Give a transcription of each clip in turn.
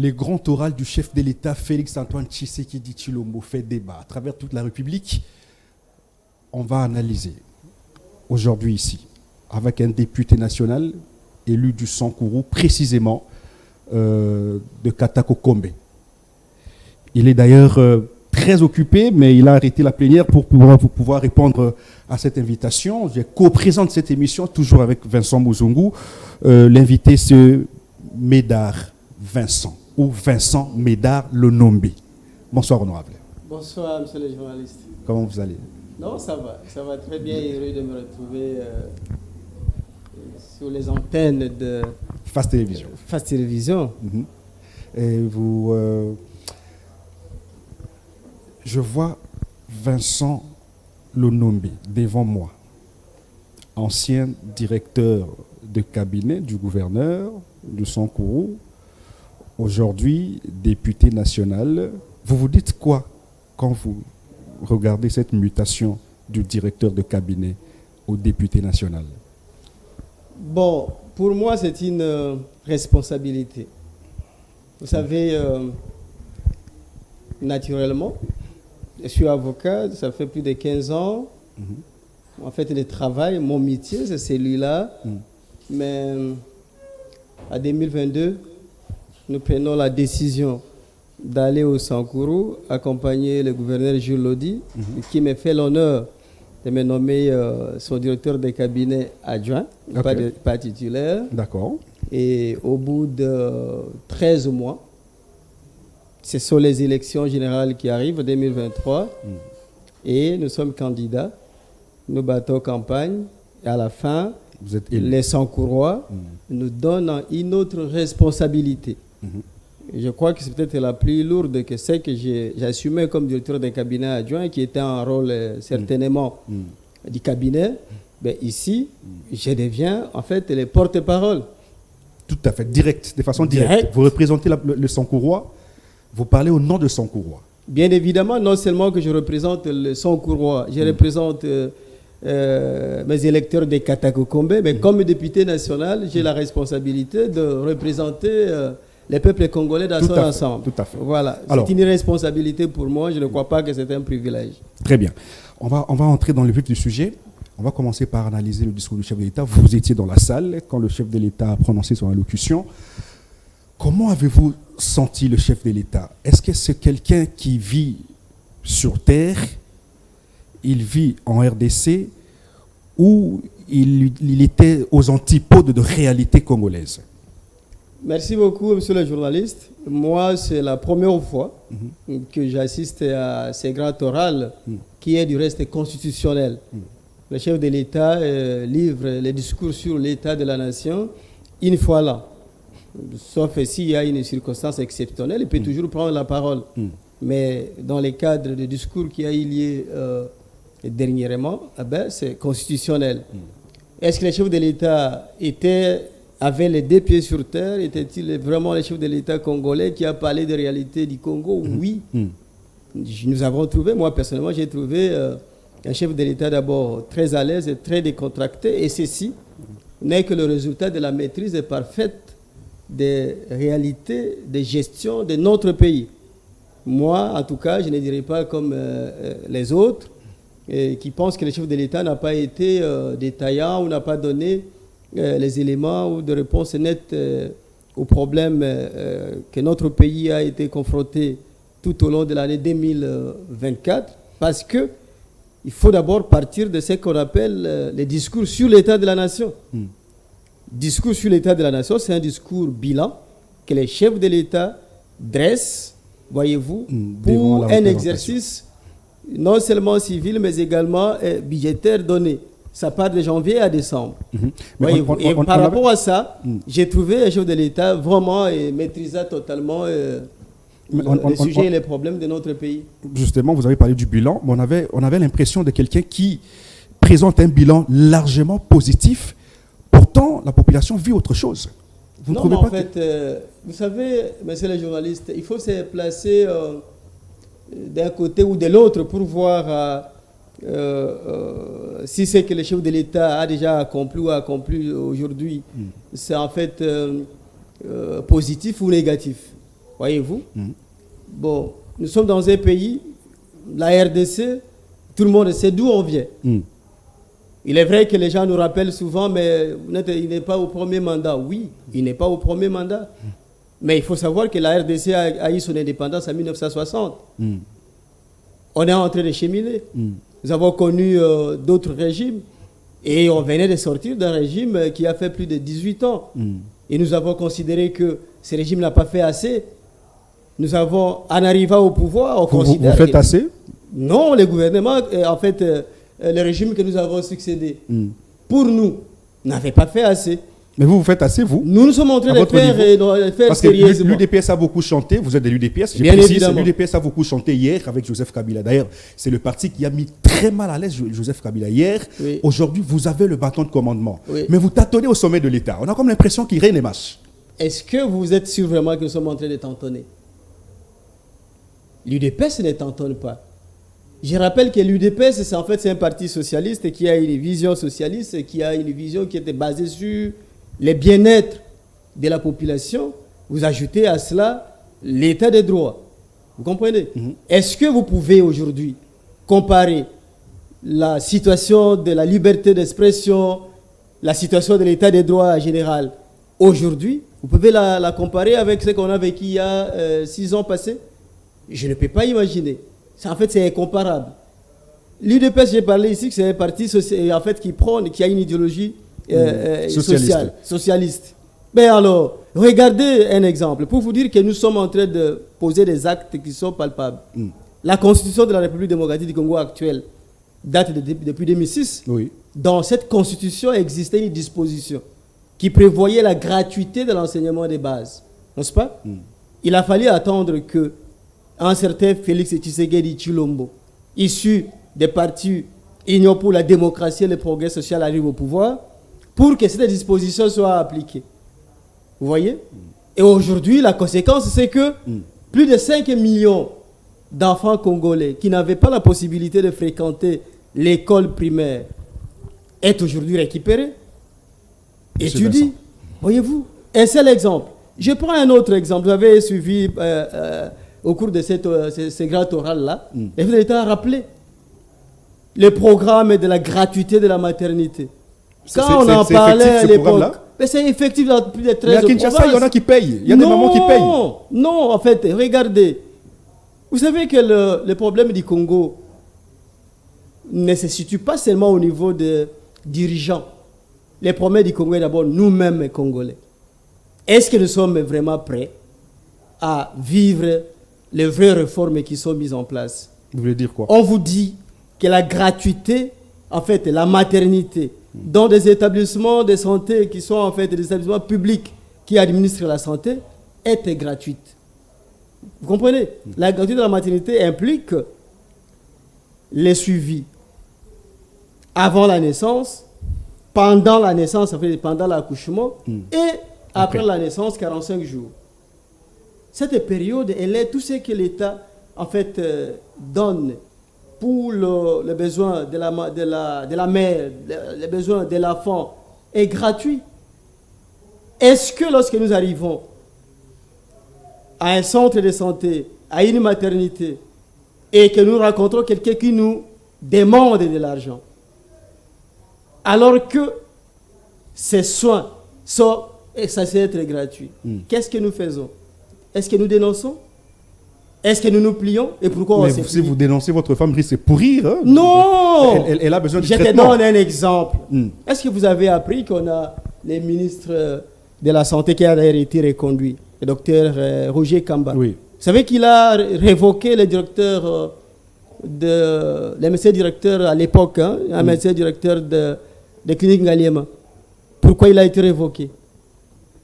Le grand oral du chef de l'État, Félix-Antoine Tshisekedi Tshilombo, fait débat à travers toute la République. On va analyser aujourd'hui ici, avec un député national élu du Sankourou, précisément de Katako Kombe. Il est d'ailleurs très occupé, mais il a arrêté la plénière pour pouvoir répondre à cette invitation. Je co-présente cette émission, toujours avec Vincent Mouzungu. L'invité, c'est Médard Vincent, ou Vincent Médard Lenombe. Bonsoir, honorable. Bonsoir, monsieur le journaliste. Comment vous allez? Non, ça va très bien. Heureux de me retrouver sur les antennes de Face Télévision. Face Télévision. Et vous, je vois Vincent Lenombe devant moi, ancien directeur de cabinet du gouverneur de Sankourou, aujourd'hui député national. Vous vous dites quoi quand vous regardez cette mutation du directeur de cabinet au député national? Bon, pour moi, c'est une responsabilité. Vous savez, naturellement, je suis avocat, ça fait plus de 15 ans. En fait, le travail, mon métier, c'est celui-là. Mais en 2022, nous prenons la décision d'aller au Sankourou, accompagner le gouverneur Jules Lodi, qui me fait l'honneur de me nommer son directeur de cabinet adjoint, pas titulaire. D'accord. Et au bout de 13 mois, ce sont les élections générales qui arrivent en 2023. Et nous sommes candidats. Nous battons campagne. Et à la fin, les Sankourois nous donnent une autre responsabilité. Je crois que c'est peut-être la plus lourde que celle que j'ai assumée comme directeur d'un cabinet adjoint, qui était un rôle certainement du cabinet. Mais ici, je deviens en fait le porte-parole. Tout à fait, direct, de façon directe. Vous représentez le Sankourois, vous parlez au nom de Sankourois. Bien évidemment, non seulement que je représente le Sankourois, je représente mes électeurs de Katako Kombe, mais comme député national, j'ai la responsabilité de représenter les peuples congolais dans son ensemble. Tout à fait. Voilà, c'est une responsabilité pour moi, je ne crois pas que c'est un privilège. Très bien. On va entrer dans le vif du sujet. On va commencer par analyser le discours du chef de l'État. Vous étiez dans la salle quand le chef de l'État a prononcé son allocution. Comment avez-vous senti le chef de l'État? Est-ce que c'est quelqu'un qui vit sur Terre, il vit en RDC, ou il était aux antipodes de réalité congolaise? Merci beaucoup, monsieur le journaliste. Moi, c'est la première fois que j'assiste à ces grands orales qui est du reste constitutionnel. Le chef de l'État livre les discours sur l'état de la nation une fois là. Sauf s'il y a une circonstance exceptionnelle, il peut toujours prendre la parole. Mais dans le cadre du discours qui a eu lieu dernièrement, c'est constitutionnel. Est-ce que le chef de l'État avait les deux pieds sur terre? Était-il vraiment le chef de l'État congolais qui a parlé des réalités du Congo? Oui. Nous avons trouvé, moi personnellement, j'ai trouvé un chef de l'État d'abord très à l'aise et très décontracté. Et ceci n'est que le résultat de la maîtrise parfaite des réalités de gestion de notre pays. Moi, en tout cas, je ne dirais pas comme les autres qui pensent que le chef de l'État n'a pas été détaillant ou n'a pas donné les éléments ou de réponses nettes aux problèmes que notre pays a été confronté tout au long de l'année 2024, parce que il faut d'abord partir de ce qu'on appelle les discours sur l'état de la nation. Discours sur l'état de la nation, c'est un discours bilan que les chefs de l'État dressent, voyez-vous, pour un exercice non seulement civil, mais également budgétaire donné. Ça part de janvier à décembre. Et par rapport à ça, j'ai trouvé un chef de l'État vraiment maîtrisant totalement les sujets et les problèmes de notre pays. Justement, vous avez parlé du bilan, mais on avait l'impression de quelqu'un qui présente un bilan largement positif. Pourtant, la population vit autre chose. Vous non, ne trouvez mais pas en fait, vous savez, monsieur le journaliste, il faut se placer d'un côté ou de l'autre pour voir si c'est que le chef de l'État a déjà accompli ou accompli aujourd'hui, c'est en fait positif ou négatif. voyez-vous. Bon, nous sommes dans un pays, la RDC, tout le monde sait d'où on vient. Il est vrai que les gens nous rappellent souvent, mais il n'est pas au premier mandat. Oui, il n'est pas au premier mandat. Mais il faut savoir que la RDC a eu son indépendance en 1960. On est en train de cheminer. Nous avons connu d'autres régimes et on venait de sortir d'un régime qui a fait plus de 18 ans. Et nous avons considéré que ce régime n'a pas fait assez. Nous avons, en arrivant au pouvoir, on considère... Vous faites assez? Non, le gouvernement, en fait, le régime que nous avons succédé, pour nous, n'avait pas fait assez. Mais vous faites assez, vous? Nous nous sommes en train de faire parce que sérieusement. l'UDPS a beaucoup chanté, vous êtes de l'UDPS, Bien évidemment. l'UDPS a beaucoup chanté hier avec Joseph Kabila. D'ailleurs, c'est le parti qui a mis très mal à l'aise Joseph Kabila hier. Oui. Aujourd'hui, vous avez le bâton de commandement. Oui. Mais vous tâtonnez au sommet de l'État. On a comme l'impression qu'il règne les marches. Est-ce que vous êtes sûr vraiment que nous sommes en train de tantonner? L'UDPS ne tantonne pas. Je rappelle que l'UDPS, c'est un parti socialiste qui a une vision socialiste, qui a une vision qui était basée sur le bien-être de la population. Vous ajoutez à cela l'état des droits. Vous comprenez? Est-ce que vous pouvez aujourd'hui comparer la situation de la liberté d'expression, la situation de l'état des droits en général aujourd'hui? Vous pouvez la comparer avec ce qu'on a vécu il y a 6 ans passés? Je ne peux pas imaginer. En fait, c'est incomparable. L'UDPS, j'ai parlé ici, que c'est un parti en fait, qui a une idéologie socialiste. Mais alors, regardez un exemple pour vous dire que nous sommes en train de poser des actes qui sont palpables. La Constitution de la République démocratique du Congo actuelle date depuis 2006. Oui. Dans cette Constitution existait une disposition qui prévoyait la gratuité de l'enseignement des bases. N'est-ce pas? Il a fallu attendre que un certain Félix Tshisekedi Tshilombo, issu des partis Union pour la démocratie et le progrès social, arrive au pouvoir pour que cette disposition soit appliquée. Vous voyez? Et aujourd'hui, la conséquence, c'est que plus de 5 millions d'enfants congolais qui n'avaient pas la possibilité de fréquenter l'école primaire est aujourd'hui récupérés, étudient. Voyez-vous? Un seul exemple. Je prends un autre exemple. Vous avez suivi... au cours de ces grands orales-là, et vous avez rappelé le programme de la gratuité de la maternité. Quand on en parlait à l'époque, c'est effectif dans plus de 13 provinces. Mais à Kinshasa, il y en a qui payent. Il y a des mamans qui payent. Non, en fait, regardez. Vous savez que le problème du Congo ne se situe pas seulement au niveau des dirigeants. Les problèmes du Congo est d'abord nous-mêmes, Congolais. Est-ce que nous sommes vraiment prêts à vivre les vraies réformes qui sont mises en place? Vous voulez dire quoi? On vous dit que la gratuité, en fait, la maternité, dans des établissements de santé qui sont en fait des établissements publics qui administrent la santé, est gratuite. Vous comprenez? La gratuité de la maternité implique les suivis avant la naissance, pendant la naissance, en fait, pendant l'accouchement, et après la naissance, 45 jours. Cette période, elle est tout ce que l'État, en fait, donne pour le besoin de la mère, le besoin de l'enfant, est gratuit. Est-ce que lorsque nous arrivons à un centre de santé, à une maternité, et que nous rencontrons quelqu'un qui nous demande de l'argent, alors que ces soins sont censés être gratuits, qu'est-ce que nous faisons? Est-ce que nous dénonçons? Est-ce que nous nous plions? Et pourquoi mais si vous dénoncez votre femme, c'est pourrir. Hein? Non! Elle a besoin de traitement. Je te donne un exemple. Est-ce que vous avez appris qu'on a les ministres de la Santé qui a été reconduit, le docteur Roger Kamba? Oui. Vous savez qu'il a révoqué le directeur, le médecin directeur à l'époque, un médecin directeur de clinique Ngaliema. Pourquoi il a été révoqué?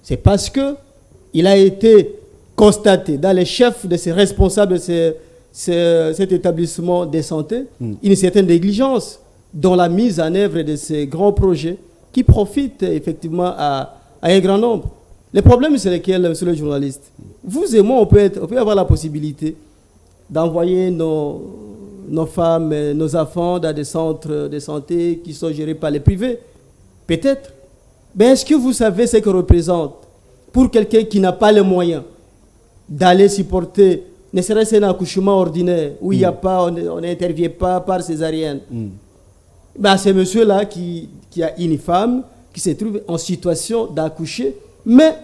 C'est parce qu'il a été constaté dans les chefs de ces responsables de cet établissement de santé une certaine négligence dans la mise en œuvre de ces grands projets qui profitent effectivement à un grand nombre. Le problème, c'est lequel, monsieur le journaliste? Vous et moi, on peut avoir la possibilité d'envoyer nos femmes, nos enfants dans des centres de santé qui sont gérés par les privés. Peut-être. Mais est-ce que vous savez ce que représente pour quelqu'un qui n'a pas les moyens d'aller supporter, ne serait-ce qu'un accouchement ordinaire, où il n'y a pas, on n'intervient pas par césarienne. Ben, c'est monsieur-là qui a une femme qui se trouve en situation d'accoucher, mais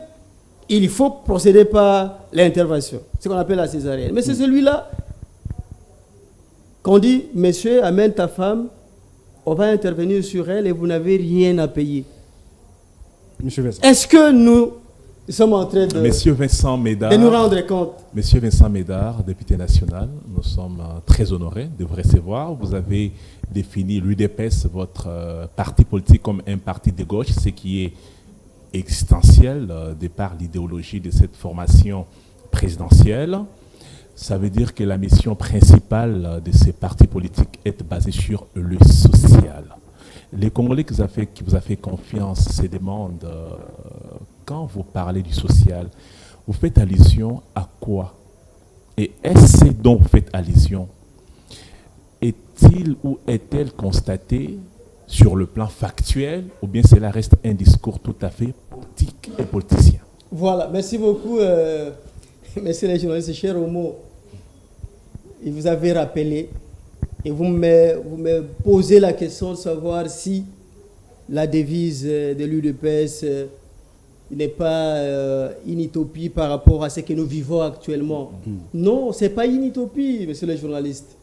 il faut procéder par l'intervention, ce qu'on appelle la césarienne. Mais c'est celui-là qu'on dit, monsieur, amène ta femme, on va intervenir sur elle et vous n'avez rien à payer. Monsieur Vincent. Est-ce que nous sommes en train de, Monsieur Vincent Médard, de nous rendre compte? Monsieur Vincent Médard, député national, nous sommes très honorés de vous recevoir. Vous avez défini l'UDPS, votre parti politique, comme un parti de gauche, ce qui est existentiel de par l'idéologie de cette formation présidentielle. Ça veut dire que la mission principale de ces partis politiques est basée sur le social. Les Congolais qui vous a fait confiance se demandent, quand vous parlez du social, vous faites allusion à quoi? Et est-ce dont vous faites allusion? Est-il ou est-elle constaté sur le plan factuel, ou bien cela reste un discours tout à fait politique et politicien? Voilà, merci beaucoup, messieurs les journalistes, cher Omo. Et vous avez rappelé, et vous me posez la question de savoir si la devise de l'UDPS n'est pas une utopie par rapport à ce que nous vivons actuellement. Non, ce n'est pas une utopie, monsieur le journaliste.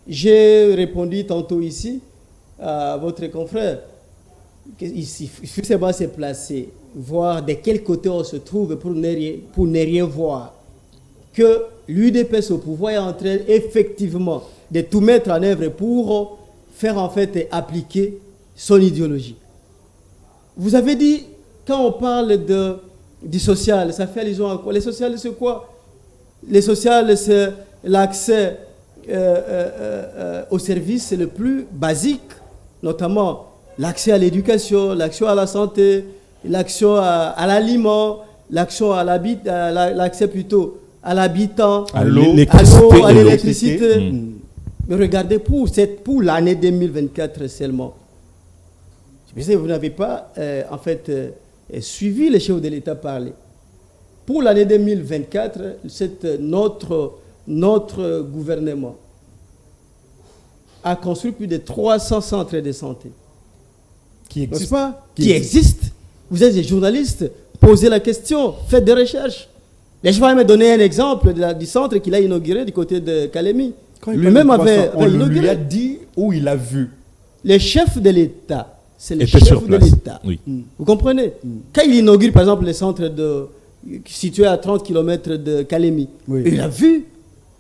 J'ai répondu tantôt ici à votre confrère qu'il faut seulement se placer, voir de quel côté on se trouve pour ne rien voir. Que l'UDPS au pouvoir est en train effectivement de tout mettre en œuvre pour faire en fait appliquer son idéologie. Vous avez dit, quand on parle du social, ça fait allusion à quoi? Les social, c'est quoi? Les social, c'est l'accès aux services le plus basique, notamment l'accès à l'éducation, l'accès à la santé, l'accès à l'aliment, l'accès plutôt à l'habitant, à l'eau, à l'électricité. Mais regardez, pour l'année 2024 seulement, je sais que vous n'avez pas en fait suivi les chefs de l'État parler. Pour l'année 2024, notre gouvernement a construit plus de 300 centres de santé. Qui N'est-ce pas? Qui existent. Vous êtes des journalistes, posez la question, faites des recherches. Je vais me donner un exemple du centre qu'il a inauguré du côté de Kalemi. Lui-même avait inauguré. Il a dit où il a vu. Les chefs de l'État, c'est les chefs de l'État. Oui. Vous comprenez? Quand il inaugure, par exemple, le centre situé à 30 km de Kalemi, il a vu.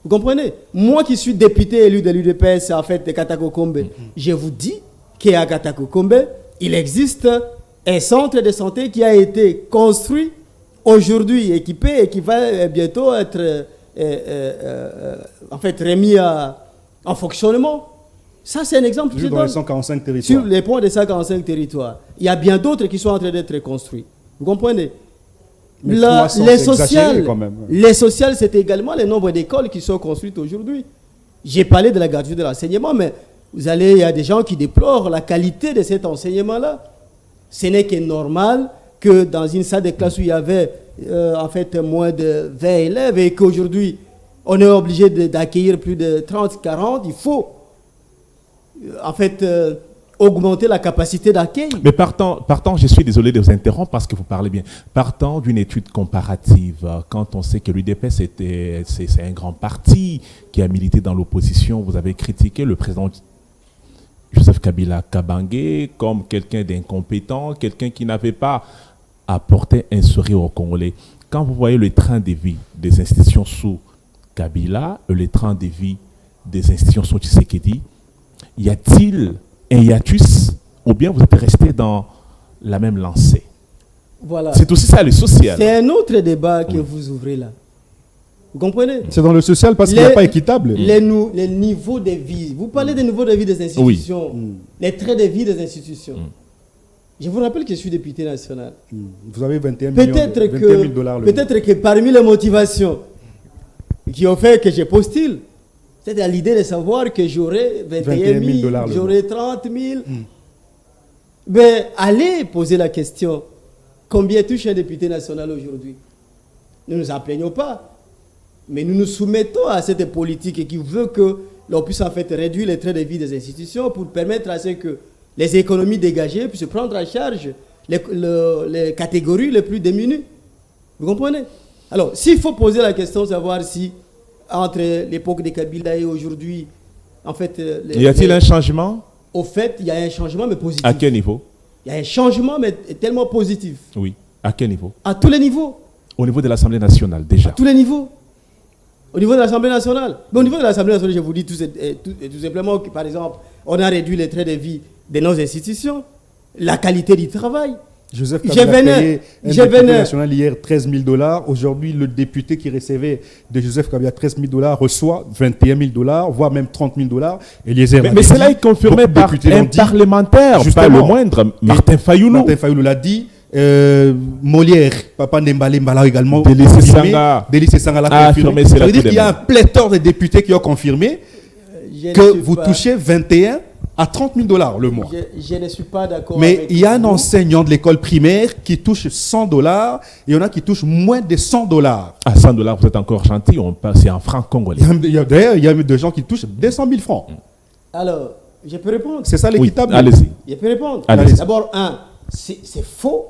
Vous comprenez? Moi qui suis député élu de l'UDPS, en fait, de Katakokombe, je vous dis qu'à Katakokombe, il existe un centre de santé qui a été construit, aujourd'hui équipé et qui va bientôt être en fait remis en fonctionnement. Ça, c'est un exemple que je donne. Dans les 145 territoires. Sur les points des 145 territoires. Il y a bien d'autres qui sont en train d'être construits. Vous comprenez? Les sociales, c'est également le nombre d'écoles qui sont construites aujourd'hui. J'ai parlé de la gratuité de l'enseignement, mais il y a des gens qui déplorent la qualité de cet enseignement-là. Ce n'est que normal que dans une salle de classe où il y avait en fait moins de 20 élèves et qu'aujourd'hui on est obligé d'accueillir plus de 30, 40, il faut en fait augmenter la capacité d'accueil. Mais partant, je suis désolé de vous interrompre parce que vous parlez bien. Partant d'une étude comparative, quand on sait que l'UDPS c'est un grand parti qui a milité dans l'opposition, vous avez critiqué le président Joseph Kabila Kabange comme quelqu'un d'incompétent, quelqu'un qui n'avait pas apporté un sourire aux Congolais. Quand vous voyez le train de vie des institutions sous Kabila et le train de vie des institutions sous Tshisekedi, y a-t-il un hiatus ou bien vous êtes resté dans la même lancée? Voilà. C'est aussi ça le social. C'est un autre débat que vous ouvrez là. Vous comprenez? C'est dans le social parce qu'il n'est pas équitable. Les niveaux de vie. Vous parlez des niveaux de vie des institutions. Oui. Les traits de vie des institutions. Je vous rappelle que je suis député national. Vous avez 21 000 $. Peut-être que parmi les motivations qui ont fait que je postule, c'est l'idée de savoir que j'aurai 21 000 $, j'aurai 30 000. Mais allez poser la question, combien touche un député national aujourd'hui? Nous ne nous en plaignons pas. Mais nous nous soumettons à cette politique qui veut que l'on puisse en fait réduire les trains de vie des institutions pour permettre à ce que les économies dégagées puissent prendre en charge les catégories les plus démunies. Vous comprenez? Alors, s'il faut poser la question de savoir si, entre l'époque de Kabila et aujourd'hui, en fait... y a-t-il un changement? Au fait, il y a un changement, mais positif. À quel niveau? Il y a un changement, mais tellement positif. Oui. À quel niveau? À tous les niveaux. Au niveau de l'Assemblée nationale, déjà. À tous les niveaux. Au niveau de l'Assemblée nationale. Mais au niveau de l'Assemblée nationale, je vous dis tout simplement que, par exemple, on a réduit les trains de vie de nos institutions, la qualité du travail. Joseph Kabila a payé un député national hier $13 000. Aujourd'hui, le député qui recevait de Joseph Kabila $13 000 reçoit $21 000, voire même $30 000. Mais cela est confirmé par un parlementaire, pas le moindre, Martin Fayoulou. Martin Fayoulou l'a dit. Molière, Papa Ndembale Mbala également. Délice Sanga l'a confirmé. Ça veut dire qu'il y a un pléthore de députés qui ont confirmé que vous touchez 21 à $30 000 le mois. Je ne suis pas d'accord. Mais il y a un enseignant de l'école primaire qui touche $100 et il y en a qui touchent moins de $100. À $100, vous êtes encore gentil, on passe en francs congolais. D'ailleurs, il y a des gens qui touchent 200 000 francs. Alors, je peux répondre. C'est ça l'équitable? Oui, allez-y. Je peux répondre. D'abord, c'est faux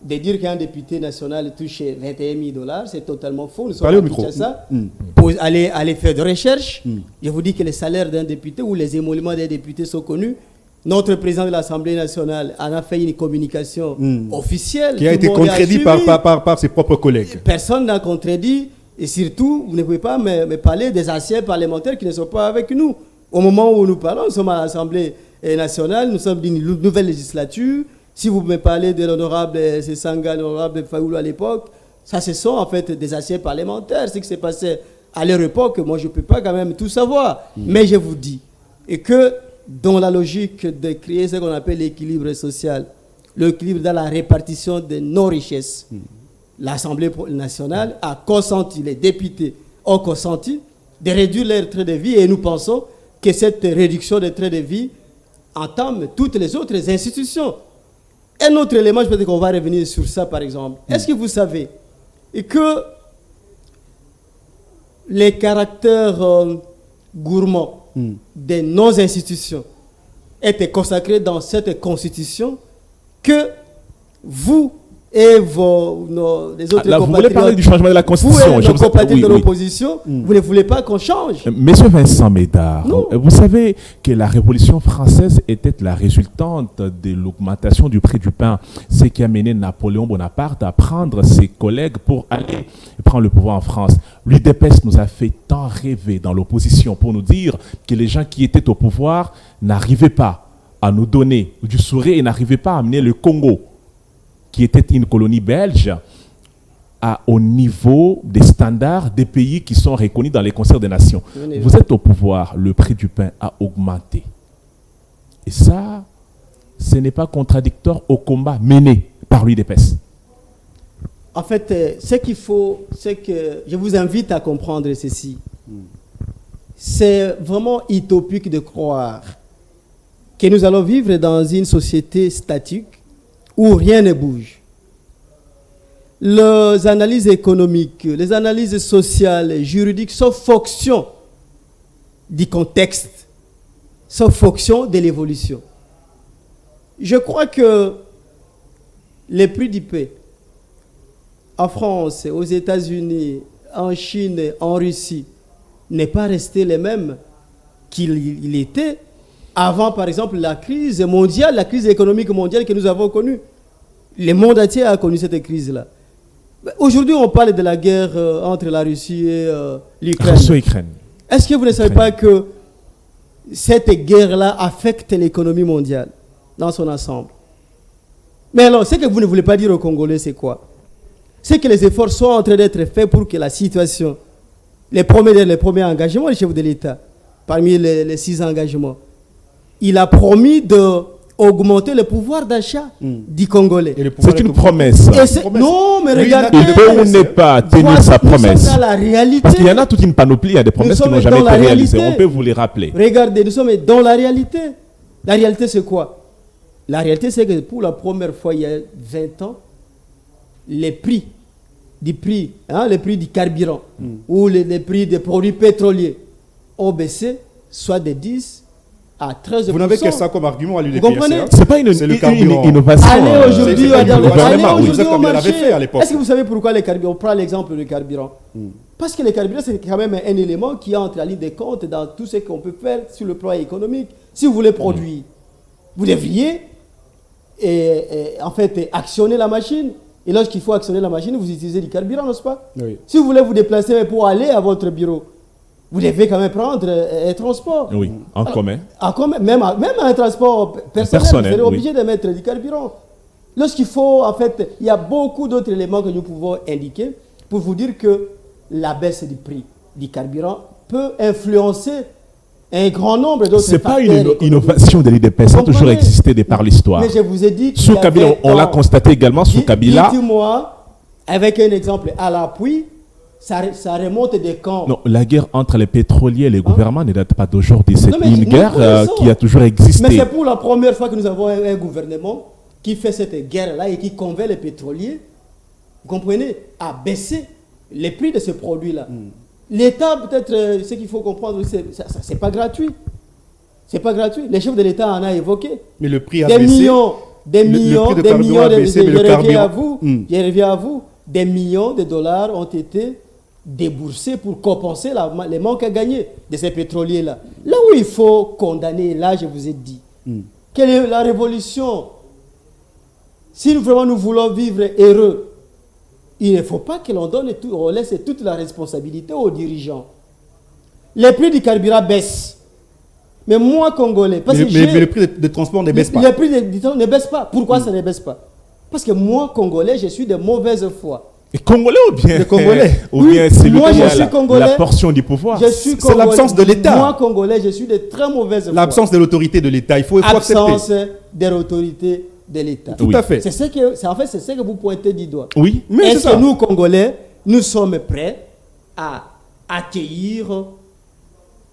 de dire qu'un député national touche $21 000. C'est totalement faux. Nous sommes à ça. Pour aller faire de recherche, je vous dis que les salaires d'un député ou les émoluments des députés sont connus. Notre président de l'Assemblée nationale en a fait une communication officielle. Qui a été contredite par ses propres collègues. Personne n'a contredit. Et surtout, vous ne pouvez pas me parler des anciens parlementaires qui ne sont pas avec nous. Au moment où nous parlons, nous sommes à l'Assemblée nationale, nous sommes d'une nouvelle législature. Si vous me parlez de l'honorable Sesanga, l'honorable Fayoulou à l'époque, ça ce sont en fait des anciens parlementaires. Ce qui s'est passé à leur époque, moi je ne peux pas quand même tout savoir. Mais je vous dis, et que dans la logique de créer ce qu'on appelle l'équilibre social, l'équilibre dans la répartition de nos richesses, l'Assemblée nationale a consenti, les députés ont consenti de réduire leur train de vie et nous pensons que cette réduction des trains de vie entame toutes les autres institutions. Un autre élément, je pense qu'on va revenir sur ça par exemple. Est-ce que vous savez que les caractères gourmands de nos institutions étaient consacrés dans cette constitution que vous et les autres compatriotes, vous voulez parler du changement de la Constitution? Vous et nos compatriotes de l'opposition, vous ne voulez pas qu'on change. Monsieur Vincent Médard, vous savez que la Révolution française était la résultante de l'augmentation du prix du pain, ce qui a mené Napoléon Bonaparte à prendre ses collègues pour aller prendre le pouvoir en France. L'UDPS nous a fait tant rêver dans l'opposition pour nous dire que les gens qui étaient au pouvoir n'arrivaient pas à nous donner du sourire et n'arrivaient pas à amener le Congo, qui était une colonie belge, au niveau des standards des pays qui sont reconnus dans les concerts des nations. Vous êtes au pouvoir, le prix du pain a augmenté. Et ça, ce n'est pas contradictoire au combat mené par l'UDPS. En fait, ce qu'il faut, c'est que je vous invite à comprendre ceci. C'est vraiment utopique de croire que nous allons vivre dans une société statique où rien ne bouge. Les analyses économiques, les analyses sociales, juridiques sont fonction du contexte, sont fonction de l'évolution. Je crois que les prix du pain en France, aux États-Unis, en Chine, en Russie, n'est pas resté les mêmes qu'il était avant, par exemple, la crise mondiale, la crise économique mondiale que nous avons connue. Le monde entier a connu cette crise-là. Aujourd'hui, on parle de la guerre entre la Russie et l'Ukraine. Est-ce que vous ne savez pas que cette guerre-là affecte l'économie mondiale dans son ensemble? Mais alors, ce que vous ne voulez pas dire aux Congolais, c'est quoi? C'est que les efforts sont en train d'être faits pour que la situation, les premiers engagements du chef de l'État, parmi les 6 engagements, il a promis d'augmenter le pouvoir d'achat du Congolais. C'est une promesse. Non, mais regardez. Il peut ou n'est pas tenir sa promesse. Dans la réalité. Parce qu'il y en a toute une panoplie, il y a des promesses qui n'ont jamais été réalisées. On peut vous les rappeler. Regardez, nous sommes dans la réalité. La réalité, c'est quoi? La réalité, c'est que pour la première fois, il y a 20 ans, les prix du prix, les prix du carburant ou les prix des produits pétroliers ont baissé, soit de 10 à 13%. Vous n'avez que ça comme argument à l'UDPS. Vous comprenez? C'est pas une innovation. Allez aujourd'hui au marché. Fait à l'époque. Est-ce que vous savez pourquoi les carburants? On prend l'exemple du carburant. Parce que les carburants, c'est quand même un élément qui entre à ligne des comptes dans tout ce qu'on peut faire sur le plan économique. Si vous voulez produire, vous devriez en fait actionner la machine. Et lorsqu'il faut actionner la machine, vous utilisez du carburant, n'est-ce pas? Oui. Si vous voulez vous déplacer pour aller à votre bureau, vous devez quand même prendre un transport. Oui, en commun. Même un transport personnel, vous êtes obligé de mettre du carburant. Lorsqu'il faut, en fait, il y a beaucoup d'autres éléments que nous pouvons indiquer pour vous dire que la baisse du prix du carburant peut influencer un grand nombre d'autres facteurs. Ce n'est pas une innovation de l'UDPS, ça a toujours existé de par l'histoire. Mais je vous ai dit... Sous Kabila, on l'a constaté également sous Kabila. Dites-moi, avec un exemple à l'appui, ça remonte des camps. Non, la guerre entre les pétroliers et les gouvernements ne date pas d'aujourd'hui. C'est une guerre qui a toujours existé. Mais c'est pour la première fois que nous avons un gouvernement qui fait cette guerre-là et qui convainc les pétroliers, vous comprenez, à baisser les prix de ce produit-là. L'État, peut-être, ce qu'il faut comprendre, c'est pas gratuit. C'est pas gratuit. Les chefs de l'État en a évoqué. Mais le prix a des baissé. Millions, des millions, je reviens à vous, des millions de dollars ont été déboursés pour compenser les manques à gagner de ces pétroliers-là. Là où il faut condamner, là je vous ai dit, quelle est la révolution? Si vraiment nous voulons vivre heureux, il ne faut pas que on laisse toute la responsabilité aux dirigeants. Les prix du carburant baissent. Mais moi, Congolais... Mais le prix de transport ne baisse pas. Le prix du transport ne baisse pas. Pourquoi ça ne baisse pas? Parce que moi, Congolais, je suis de mauvaise foi. Et Congolais ou bien les Congolais? Ou bien c'est la portion du pouvoir? C'est l'absence de l'État. Moi, Congolais, je suis de très mauvaise foi. L'absence de l'autorité de l'État. Il faut accepter. L'absence de l'autorité de l'État. Tout à fait. C'est ce que vous pointez du doigt. Oui. Mais est-ce que nous, Congolais, nous sommes prêts à accueillir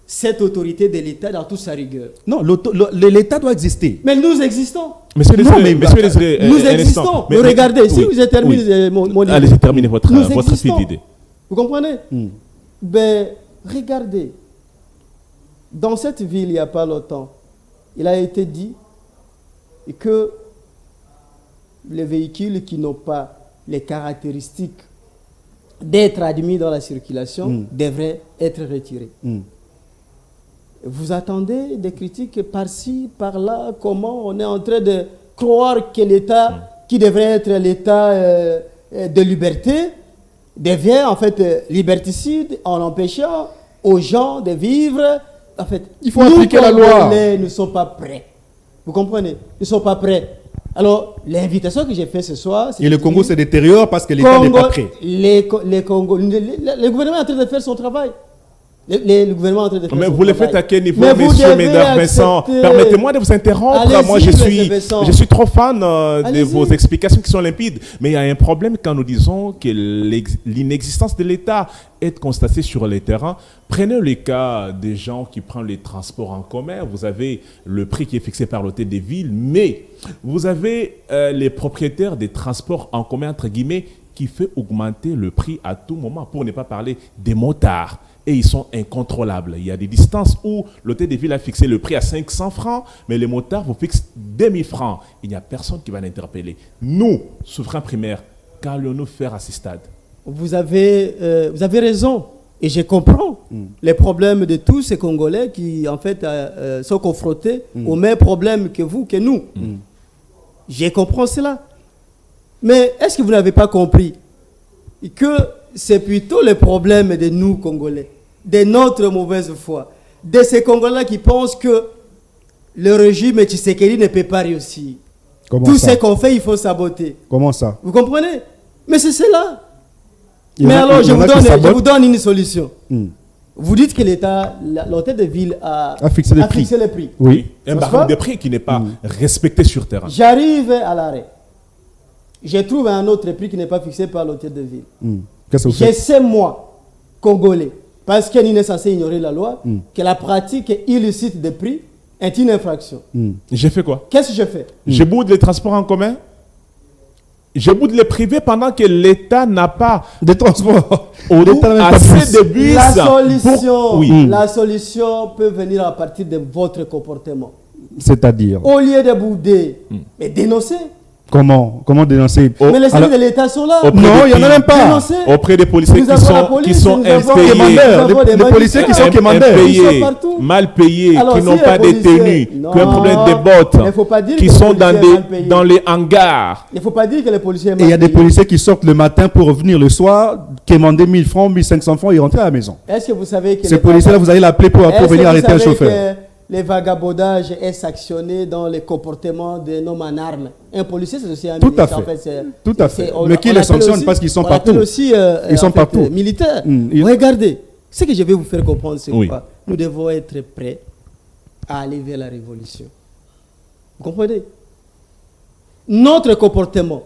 cette autorité de l'État dans toute sa rigueur? Non, l'État doit exister. Mais nous existons. Monsieur nous existons. Mais regardez, si vous terminez mon idée. Allez, terminez votre fil d'idée. Vous comprenez? Ben, regardez. Dans cette ville, il n'y a pas longtemps, il a été dit que les véhicules qui n'ont pas les caractéristiques d'être admis dans la circulation devraient être retirés. Vous attendez des critiques par-ci, par-là, comment on est en train de croire que l'État, qui devrait être l'État de liberté, devient en fait liberticide en empêchant aux gens de vivre. En fait, il faut appliquer la loi. Nous ne sommes pas prêts. Vous comprenez? Nous ne sommes pas prêts. Alors, l'invitation que j'ai faite ce soir... Et le Congo se détériore parce que l'État n'est pas prêt. Le gouvernement est en train de faire son travail. Le gouvernement est en train de faire son travail. Mais vous le faites à quel niveau, monsieur Médard Vincent? Permettez-moi de vous interrompre. Moi, je suis trop fan de vos explications qui sont limpides. Mais il y a un problème quand nous disons que l'inexistence de l'État est constatée sur les terrains. Prenez le cas des gens qui prennent les transports en commun. Vous avez le prix qui est fixé par l'hôtel des villes, mais vous avez les propriétaires des transports en commun, entre guillemets, qui fait augmenter le prix à tout moment, pour ne pas parler des motards. Et ils sont incontrôlables. Il y a des distances où l'hôtel des villes a fixé le prix à 500 francs, mais les motards vous fixent 2000 francs. Il n'y a personne qui va l'interpeller. Nous, souverains primaires, qu'allons-nous faire à ce stade? Vous avez raison. Et je comprends les problèmes de tous ces Congolais qui, en fait, sont confrontés aux mêmes problèmes que vous, que nous. Je comprends cela. Mais est-ce que vous n'avez pas compris que c'est plutôt le problème de nous, Congolais, de notre mauvaise foi, de ces Congolais qui pensent que le régime Tshisekedi ne peut pas réussir. Tout ce qu'on fait, il faut saboter. Comment ça? Vous comprenez? Mais c'est cela. Mais alors, je vous donne une solution. Vous dites que l'État, l'hôtel de ville a fixé les prix. Oui, un barème de prix qui n'est pas respecté sur terrain. J'arrive à l'arrêt. Je trouve un autre prix qui n'est pas fixé par l'hôtel de ville. Qu'est-ce que vous faites? Je sais, moi, Congolais, parce qu'il est censé ignorer la loi, que la pratique illicite des prix est une infraction. J'ai fait quoi? Qu'est-ce que je fais? Je boude les transports en commun. Je boude les privés pendant que l'État n'a pas de transport. l'État n'a assez de bus. La solution peut venir à partir de votre comportement. C'est-à-dire, au lieu de bouder, mais dénoncer. Comment dénoncer? Mais les services de l'État sont là. Non, il n'y en a même pas. Dénoncer. Auprès des policiers qui sont impayés. Les policiers qui sont commandeurs. Mal payés, alors, qui n'ont pas de tenue, qui ont problème de bottes, qui sont dans les hangars. Il ne faut pas dire que les policiers... Et il y a des policiers qui sortent le matin pour revenir le soir, quémander 1000 francs, 1500 francs et rentrer à la maison. Est-ce que vous savez que... Ces policiers-là, vous allez l'appeler pour venir arrêter un chauffeur. Les vagabondages est sanctionné dans les comportements de nos en armes. Un policier, c'est aussi un tout militaire. Tout à fait. Mais qui les sanctionne parce qu'ils sont partout. Ils sont partout. Militaires. Regardez, ce que je vais vous faire comprendre, c'est quoi? Nous devons être prêts à aller vers la révolution. Vous comprenez? Notre comportement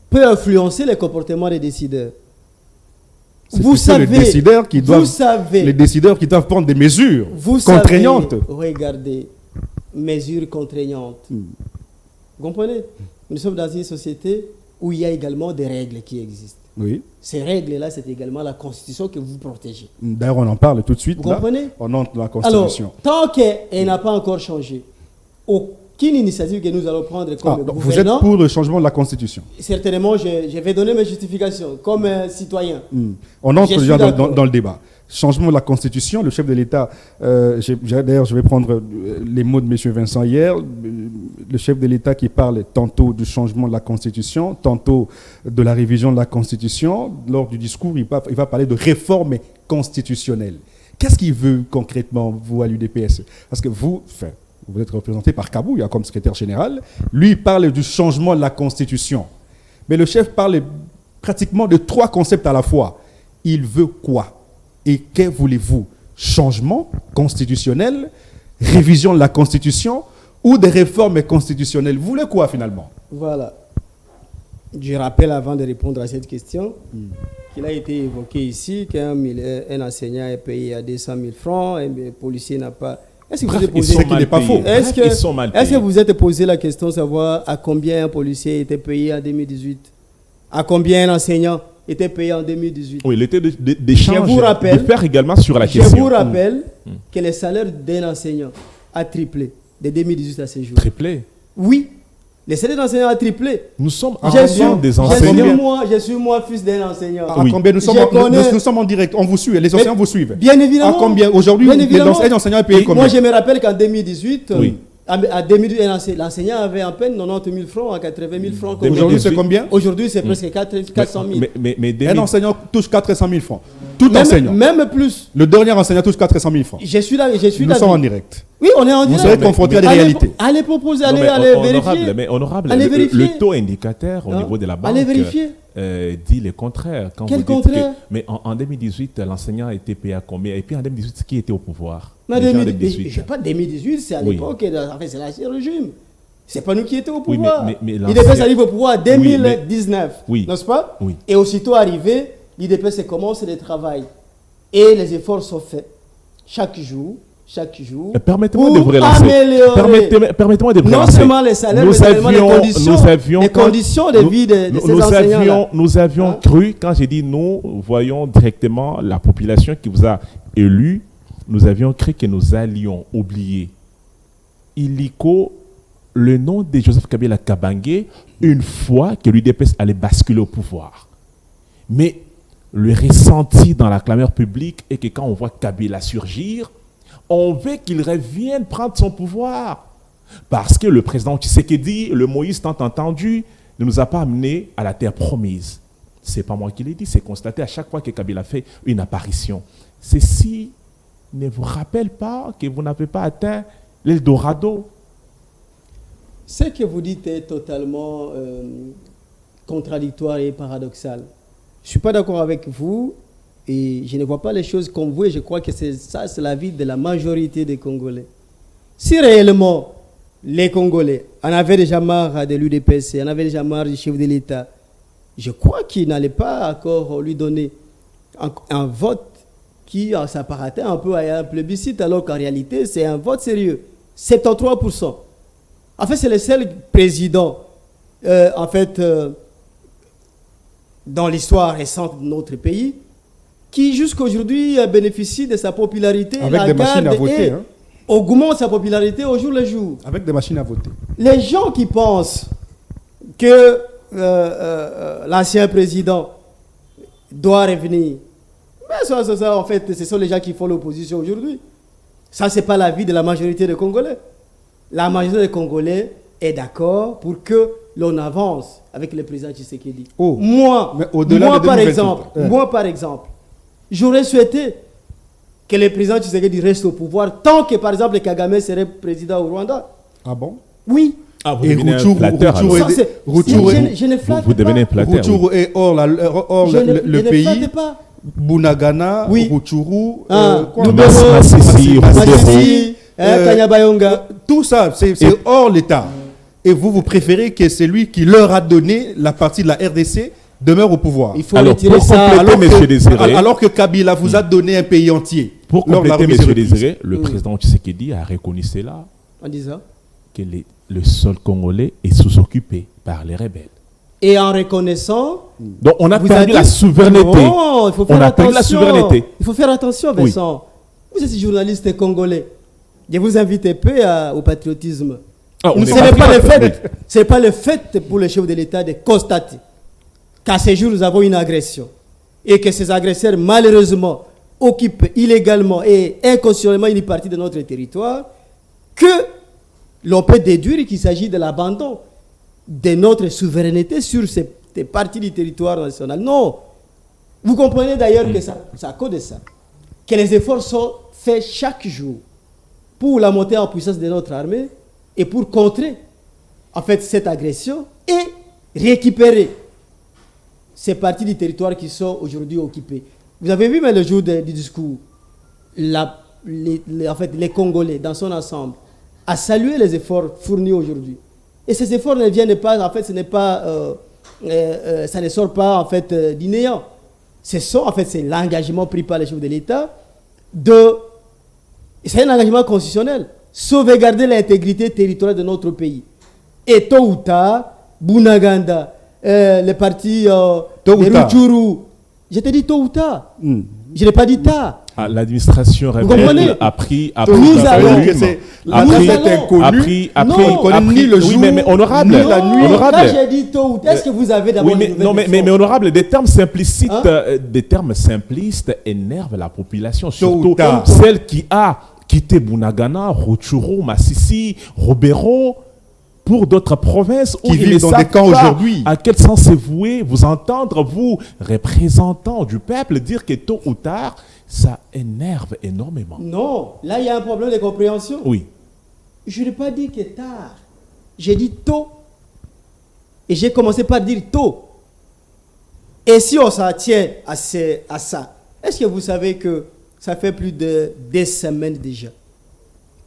peut influencer le comportement des décideurs. Vous savez, les décideurs qui doivent prendre des mesures contraignantes. Regardez, mesures contraignantes. Vous comprenez? Nous sommes dans une société où il y a également des règles qui existent. Oui. Ces règles-là, c'est également la Constitution que vous protégez. D'ailleurs, on en parle tout de suite. Vous comprenez? Au nom de la Constitution. Alors, tant qu'elle n'a pas encore changé, aucune initiative que nous allons prendre comme gouvernement... Vous êtes pour le changement de la Constitution? Certainement, je vais donner mes justifications comme citoyen. On entre déjà dans le débat. Changement de la Constitution, le chef de l'État, d'ailleurs je vais prendre les mots de M. Vincent hier, le chef de l'État qui parle tantôt du changement de la Constitution, tantôt de la révision de la Constitution. Lors du discours, il va parler de réforme constitutionnelle. Qu'est-ce qu'il veut concrètement, vous, à l'UDPS? Parce que vous êtes représenté par Kabouya comme secrétaire général. Lui, il parle du changement de la Constitution. Mais le chef parle pratiquement de 3 concepts à la fois. Il veut quoi? Et que voulez-vous? Changement constitutionnel, révision de la Constitution ou des réformes constitutionnelles? Vous voulez quoi finalement? Voilà. Je rappelle avant de répondre à cette question qu'il a été évoqué ici qu'un enseignant est payé à 200 000 francs, un policier n'a pas... Est-ce que vous vous êtes posé la question de savoir à combien un policier était payé en 2018? À combien un enseignant était payé en 2018? Oui, il était d'échange de faire également sur la question. Je vous rappelle que le salaire d'un enseignant a triplé de 2018 à ce jour. Triplé? Oui. Le salaire d'enseignant a triplé. Nous sommes en combien des enseignants? Je suis moi fils d'un enseignant. À combien nous sommes en direct? On vous suit, les enseignants vous suivent. Bien évidemment. À combien aujourd'hui l'enseignant est payé combien? Moi je me rappelle qu'en 2018, à 2018, l'enseignant avait à peine 90 000 francs à 80 000 francs. Aujourd'hui c'est combien? Aujourd'hui c'est presque 400 000. Un enseignant touche 400 000 francs. Tout enseignant. Même plus. Le dernier enseignant touche 400 000 francs. Je suis là. Nous sommes en direct. Oui, on est en direct. Vous serez confronté à des réalités. Allez proposer, allez vérifier. Mais honorable, le taux indicateur au niveau de la banque dit le contraire. Quel contraire? Mais en 2018, l'enseignant a été payé à combien? Et puis en 2018, qui était au pouvoir? En 2018, je ne sais pas, 2018, c'est à l'époque, c'est l'ancien régime. Ce n'est pas nous qui étions au pouvoir. L'IDPS arrive au pouvoir en 2019, n'est-ce pas? Oui. Et aussitôt arrivé, l'IDPS commence le travail. Et les efforts sont faits chaque jour. Permettez-moi de vous relancer. Permettez-moi de vous relancer. Non seulement les salaires, mais également les conditions de vie de ces enseignants-là. Nous avions cru, quand j'ai dit nous voyons directement la population qui vous a élu, nous avions cru que nous allions oublier illico le nom de Joseph Kabila Kabange une fois que l'UDPS allait basculer au pouvoir. Mais le ressenti dans la clameur publique est que quand on voit Kabila surgir, on veut qu'il revienne prendre son pouvoir. Parce que le président Tshisekedi, le Moïse tant entendu, ne nous a pas amenés à la terre promise. Ce n'est pas moi qui l'ai dit, c'est constaté à chaque fois que Kabila fait une apparition. Ceci ne vous rappelle pas que vous n'avez pas atteint l'Eldorado? Ce que vous dites est totalement contradictoire et paradoxal. Je ne suis pas d'accord avec vous. Et je ne vois pas les choses comme vous et je crois que c'est la vie de la majorité des Congolais. Si réellement les Congolais en avaient déjà marre de l'UDPS, en avaient déjà marre du chef de l'État, je crois qu'ils n'allaient pas encore lui donner un vote qui s'apparentait un peu à un plébiscite, alors qu'en réalité c'est un vote sérieux. 73%. En fait, c'est le seul président dans l'histoire récente de notre pays, qui jusqu'à aujourd'hui bénéficie de sa popularité, avec des machines à voter, hein, augmente sa popularité au jour le jour. avec des machines à voter. Les gens qui pensent que l'ancien président doit revenir, mais ça, en fait, ce sont les gens qui font l'opposition aujourd'hui. Ça, ce n'est pas l'avis de la majorité des Congolais. La majorité des Congolais est d'accord pour que l'on avance avec le président Tshisekedi. Oh, Moi, mais au-delà moi, de par 2028, exemple, moi, par exemple, j'aurais souhaité que le président Tshisekedi reste au pouvoir tant que, par exemple, Kagame serait président au Rwanda. Ah bon? Oui. Ah, vous Et devenez un Rutshuru- flatteur, Rutshuru alors. est- Ça, c'est- Rutshuru est- je ne flatte Vous devenez un pas. flatteur. oui. Rutshuru est hors Je ne le pays. flatte pas. Bunagana, Oui. Rutshuru, Quoi? Lubero, Masisi, Masisi, Kanyabayonga. tout ça, c'est hors l'État. Et vous préférez que celui qui leur a donné la partie de la RDC demeure au pouvoir. Il faut Alors, retirer pour ça. compléter, Monsieur Désiré. Alors que Kabila vous a donné un pays entier. Pour lors de la compléter, remise M. de reprise. Désiré, le président Tshisekedi a reconnu cela, En disant. que le sol congolais est sous-occupé par les rebelles. Et en reconnaissant. Donc on a vous perdu avez- la souveraineté. Non, il faut faire On a attention. perdu la souveraineté. Il faut faire attention, Oui. Vincent. Vous êtes journaliste congolais. Je vous invite un peu au patriotisme. Ah, on Ce est n'est pas le patriote. fait, c'est pas le fait pour le chef de l'État de constater qu'à ce jour nous avons une agression et que ces agresseurs malheureusement occupent illégalement et inconsciemment une partie de notre territoire, que l'on peut déduire qu'il s'agit de l'abandon de notre souveraineté sur ces parties du territoire national. Non. Vous comprenez d'ailleurs que c'est à cause de ça que les efforts sont faits chaque jour pour la montée en puissance de notre armée et pour contrer en fait cette agression et récupérer ces parties du territoire qui sont aujourd'hui occupées. Vous avez vu mais le jour du discours, en fait, les Congolais dans son ensemble a salué les efforts fournis aujourd'hui. Et ces efforts ne viennent pas, en fait, ce n'est pas, ça ne sort pas en fait du néant. C'est l'engagement pris par les chefs de l'État c'est un engagement constitutionnel, sauvegarder l'intégrité territoriale de notre pays. Et tôt ou tard, Bunaganda, les partis de Rutshuru, je te dis tôt ou tard. Je n'ai pas dit tard. Ah, l'administration comprenez? rebelle a pris Nous allons- On connaît ni le jour, mais honorable, ni la nuit. honorable. Là, j'ai dit tôt ou tard. Est-ce que vous avez d'abord Oui, mais, des nouvelles non, mais versions? honorable, des termes simplistes, Hein? des termes simplistes énervent la population, ou surtout tard. celle qui a quitté Bunagana, Rutshuru, Masisi, Robero, pour d'autres provinces où Qui ils vivent ne dans savent des camps pas aujourd'hui. à quel sens c'est voué, vous entendre, vous, représentants du peuple, dire que tôt ou tard, ça énerve énormément. Non, là, il y a un problème de compréhension. Oui. Je n'ai pas dit que tard. J'ai dit tôt. Et j'ai commencé par dire tôt. Et si on s'en tient à ça, est-ce que vous savez que ça fait plus de 2 semaines déjà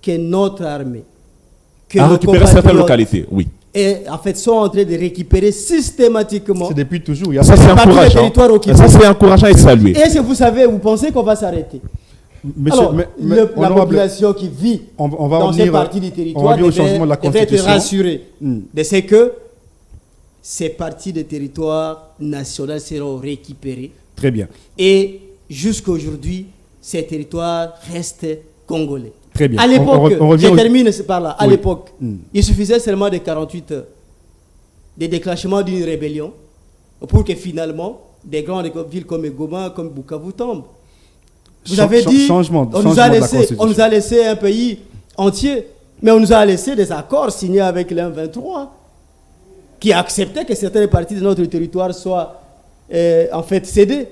que notre armée, que À nos récupérer certaines compatriotes, localités, oui. et en fait, sont en train de récupérer systématiquement C'est depuis toujours. Il y a Ça, c'est partie des encourageant. territoires occupés. Ça, c'est encourageant et salué. Et est-ce que vous savez, vous pensez qu'on va s'arrêter? Monsieur, Alors, mais la honorable, population qui vit on va dans en ces venir, parties du on va territoire venir au changement de la devait être Constitution. rassurée Mm. de ce que ces parties de territoire national seront récupérées. Très bien. Et jusqu'à aujourd'hui, ces territoires restent congolais. Très bien. À l'époque, On revient je au- termine par là, à Oui. l'époque, Mm. il suffisait seulement de 48 heures de déclenchement d'une rébellion pour que finalement des grandes villes comme Goma, comme Bukavu tombent. Vous avez dit, changement de la on Constitution. nous a laissé un pays entier, mais on nous a laissé des accords signés avec l'M23 qui acceptaient que certaines parties de notre territoire soient en fait cédées.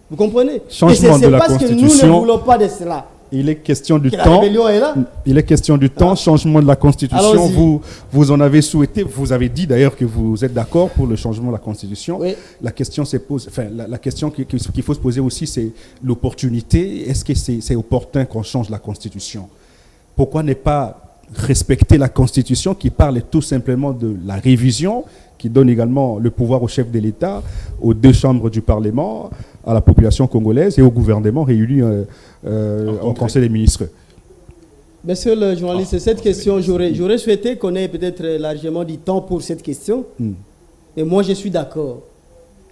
Vous comprenez? Changement Et c'est de la parce que nous ne Constitution. voulons pas de cela. Il est question du Que la temps. rébellion est là. Il est question du temps, changement de la Constitution. Allons-y. Vous en avez souhaité, vous avez dit d'ailleurs que vous êtes d'accord pour le changement de la Constitution. Oui. La question la question qu'il faut se poser aussi, c'est l'opportunité. Est-ce que c'est opportun qu'on change la Constitution? Pourquoi ne pas respecter la Constitution qui parle tout simplement de la révision, qui donne également le pouvoir au chef de l'État, aux 2 chambres du Parlement, à la population congolaise et au gouvernement réuni au Conseil des ministres? Monsieur le journaliste, cette question, j'aurais souhaité qu'on ait peut-être largement du temps pour cette question. Et moi, je suis d'accord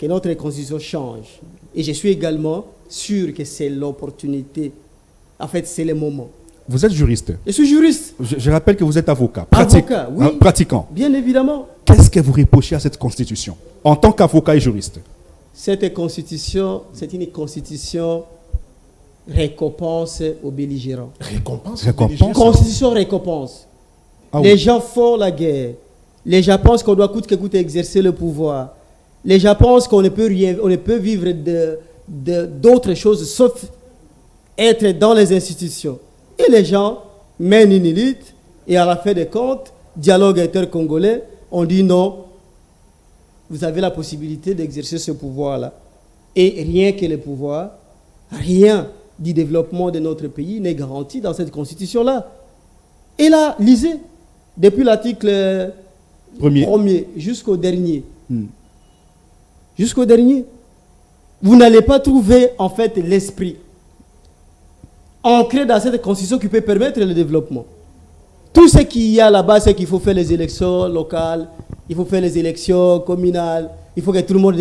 que notre constitution change. Et je suis également sûr que c'est l'opportunité. En fait, c'est le moment. Vous êtes juriste. Je suis juriste. Je rappelle que vous êtes avocat. Avocat, oui. Pratiquant. Bien évidemment. Qu'est-ce que vous reprochez à cette constitution en tant qu'avocat et juriste? Cette constitution, c'est une constitution récompense aux belligérants. Récompense. Constitution récompense. Ah Les oui. gens font la guerre. Les gens pensent qu'on doit coûte que coûte exercer le pouvoir. Les gens pensent qu'on ne peut rien, on ne peut vivre d'autres choses sauf être dans les institutions. Et les gens mènent une élite et à la fin des comptes, dialogue intercongolais, on dit non, vous avez la possibilité d'exercer ce pouvoir-là. Et rien que le pouvoir, rien du développement de notre pays n'est garanti dans cette constitution-là. Et là, lisez, depuis l'article premier jusqu'au dernier. Jusqu'au dernier. Vous n'allez pas trouver en fait l'esprit ancré dans cette constitution qui peut permettre le développement. Tout ce qu'il y a là-bas, c'est qu'il faut faire les élections locales, il faut faire les élections communales, il faut que tout le monde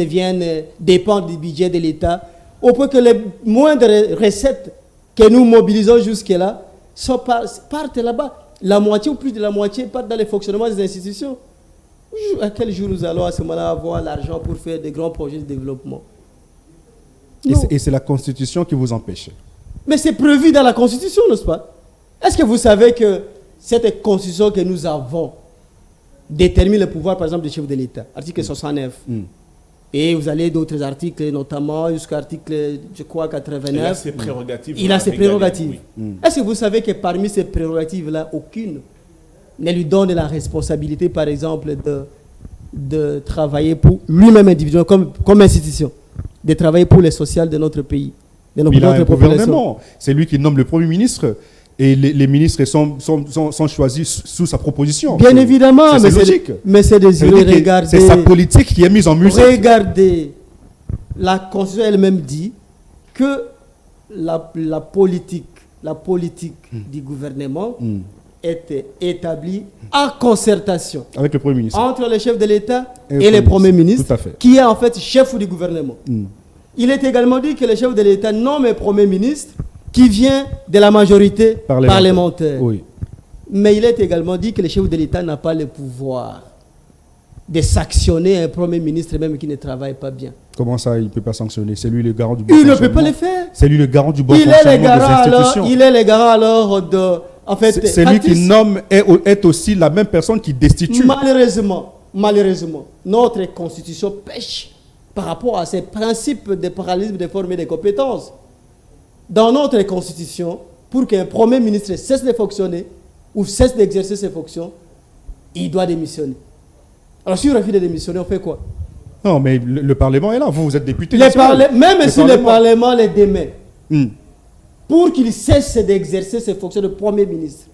dépende du budget de l'État, au point que les moindres recettes que nous mobilisons jusque-là partent là-bas. La moitié ou plus de la moitié partent dans le fonctionnement des institutions. À quel jour nous allons à ce moment-là avoir l'argent pour faire des grands projets de développement? Et c'est la Constitution qui vous empêche. Mais c'est prévu dans la Constitution, n'est-ce pas? Est-ce que vous savez que cette Constitution que nous avons détermine le pouvoir, par exemple, du chef de l'État, article 69. Et vous allez d'autres articles, notamment jusqu'à l'article, je crois, 89. Il a ses prérogatives. Il a ses prérogatives. Oui. Est-ce que vous savez que parmi ces prérogatives-là, aucune ne lui donne la responsabilité, par exemple, de travailler pour lui-même individuellement, comme institution, de travailler pour les sociales de notre pays, de notre Il a un population. gouvernement. C'est lui qui nomme le Premier ministre. Et les ministres sont choisis sous sa proposition. Bien évidemment, c'est logique. Mais c'est désiré, regardez. C'est sa politique qui est mise en musique. Regardez, la Constitution elle-même dit que la politique du gouvernement est établie en concertation avec le Premier ministre. Entre le chef de l'État et le Premier ministre, tout à fait. qui est en fait chef du gouvernement. Il est également dit que le chef de l'État nomme un Premier ministre qui vient de la majorité parlementaire. Oui. Mais il est également dit que le chef de l'État n'a pas le pouvoir de sanctionner un Premier ministre même qui ne travaille pas bien. Comment ça, il ne peut pas sanctionner? C'est lui le garant du bon fonctionnement. Il ne peut pas le faire. C'est lui le garant du bon fonctionnement des institutions. Il est le garant alors de... En fait, c'est lui qui nomme et est aussi la même personne qui destitue. Malheureusement, notre Constitution pêche par rapport à ces principes de parallélisme des formes et des compétences. Dans notre Constitution, pour qu'un Premier ministre cesse de fonctionner ou cesse d'exercer ses fonctions, il doit démissionner. Alors, si on refuse de démissionner, on fait quoi? Non, mais le Parlement est là. Vous êtes député. Même si le Parlement les démet, pour qu'il cesse d'exercer ses fonctions de Premier ministre,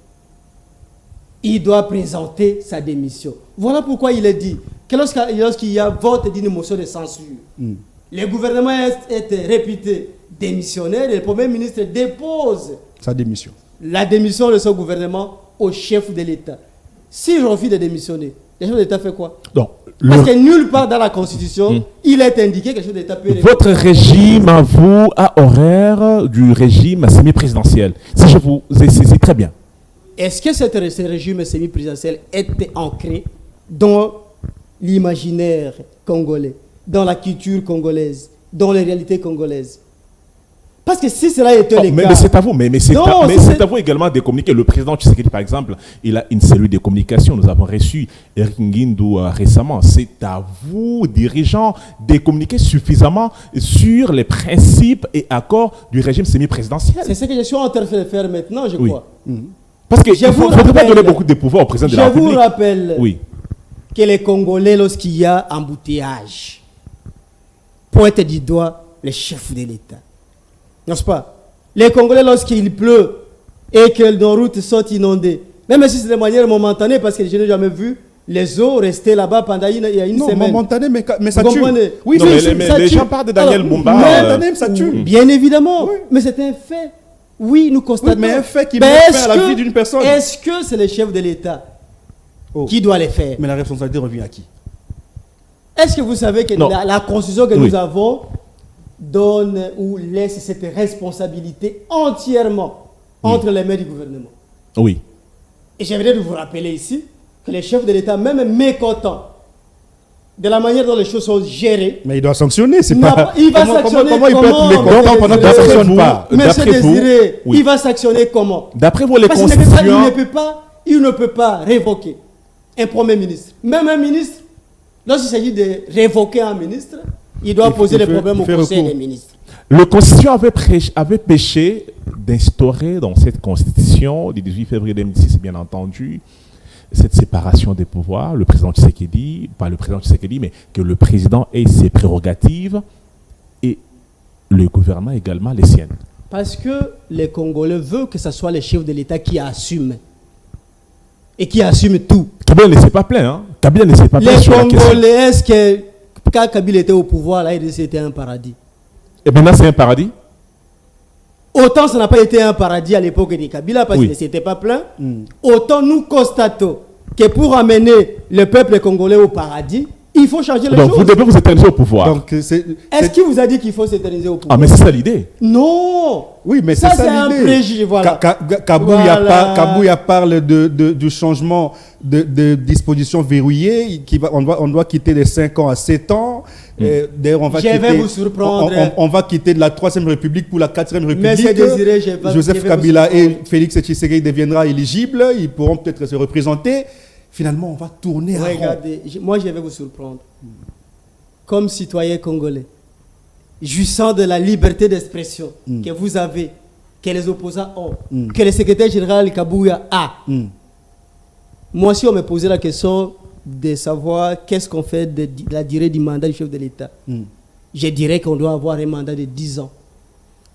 il doit présenter sa démission. Voilà pourquoi il est dit que lorsqu'il y a vote d'une motion de censure, le gouvernement est réputé démissionnaire et le Premier ministre dépose sa démission. La démission de son gouvernement au chef de l'État. Si je refuse de démissionner, le chef de l'État fait quoi? Parce que nulle part dans la Constitution, il est indiqué que le chef de l'État peut... Votre régime, à vous, a horaire du régime semi-présidentiel. Si je vous ai saisi très bien. Est-ce que ce régime semi-présidentiel était ancré dans l'imaginaire congolais, dans la culture congolaise, dans les réalités congolaises? Parce que si cela était le cas... Mais c'est à vous, mais c'est à vous également de communiquer. Le président Tshisekedi, par exemple, il a une cellule de communication. Nous avons reçu Eric Nguindou récemment. C'est à vous, dirigeants, de communiquer suffisamment sur les principes et accords du régime semi-présidentiel. C'est ce que je suis en train de faire maintenant, je crois. Parce que il ne faut pas donner beaucoup de pouvoir au président de la République. Je vous rappelle que les Congolais, lorsqu'il y a embouteillage, pointent du doigt le chef de l'État. N'est-ce pas? Les Congolais, lorsqu'il pleut et que nos routes sont inondées, même si c'est de manière momentanée, parce que je n'ai jamais vu les eaux rester là-bas pendant il y a une semaine. Non, momentané, mais ça tue. Oui, non, mais les gens parlent de Daniel Bumba. Momentané, ça tue. Bien évidemment. Mais c'est un fait. Oui, nous constatons. Oui, mais un fait qui met fin à la vie d'une personne. Est-ce que c'est le chef de l'État qui doit les faire? Mais la responsabilité revient à qui? Est-ce que vous savez que la Constitution que nous avons donne ou laisse cette responsabilité entièrement entre les mains du gouvernement? Oui. Et j'aimerais vous rappeler ici que les chefs de l'État, même mécontents de la manière dont les choses sont gérées. Mais il doit sanctionner, c'est pas. Il va sanctionner comment il peut être mécontent pendant qu'il ne sanctionne pas? Monsieur Désiré, il va sanctionner comment? D'après vous, les constituants... il ne peut pas révoquer un Premier ministre. Même un ministre, lorsqu'il s'agit de révoquer un ministre, il doit poser les problèmes au Conseil des ministres. Le Constitution avait péché d'instaurer dans cette Constitution du 18 février 2006, bien entendu, cette séparation des pouvoirs, le président Tshisekedi, pas le président Tshisekedi, mais que le président ait ses prérogatives et le gouvernement également les siennes. Parce que les Congolais veulent que ce soit les chefs de l'État qui assument. Et qui assument tout. Kabila ne s'est pas plaint, hein? Kabila ne s'est pas plaint sur la question. Les Congolais, est-ce que quand Kabila était au pouvoir, là, c'était un paradis? Et maintenant, c'est un paradis? Autant ça n'a pas été un paradis à l'époque de Kabila parce qu'il ne s'était pas plaint. Autant nous constatons que pour amener le peuple congolais au paradis, il faut changer les choses. Donc vous devez vous éterniser au pouvoir. Est-ce qu'il vous a dit qu'il faut s'éterniser au pouvoir? Ah mais c'est ça l'idée. Non. Oui, mais ça c'est un préjugé, voilà. Kabouya parle du changement de dispositions verrouillées. On doit quitter de 5 ans à 7 ans. D'ailleurs, on va quitter de la 3e République pour la 4e République. Joseph Kabila et Félix Tshisekedi deviendra éligibles. Ils pourront peut-être se représenter. Finalement, on va tourner à rond. Regardez, moi je vais vous surprendre. Comme citoyen congolais, jouissant de la liberté d'expression que vous avez, que les opposants ont, que le secrétaire général Kabouya a. Moi, si on me posait la question de savoir qu'est-ce qu'on fait de la durée du mandat du chef de l'État, je dirais qu'on doit avoir un mandat de 10 ans.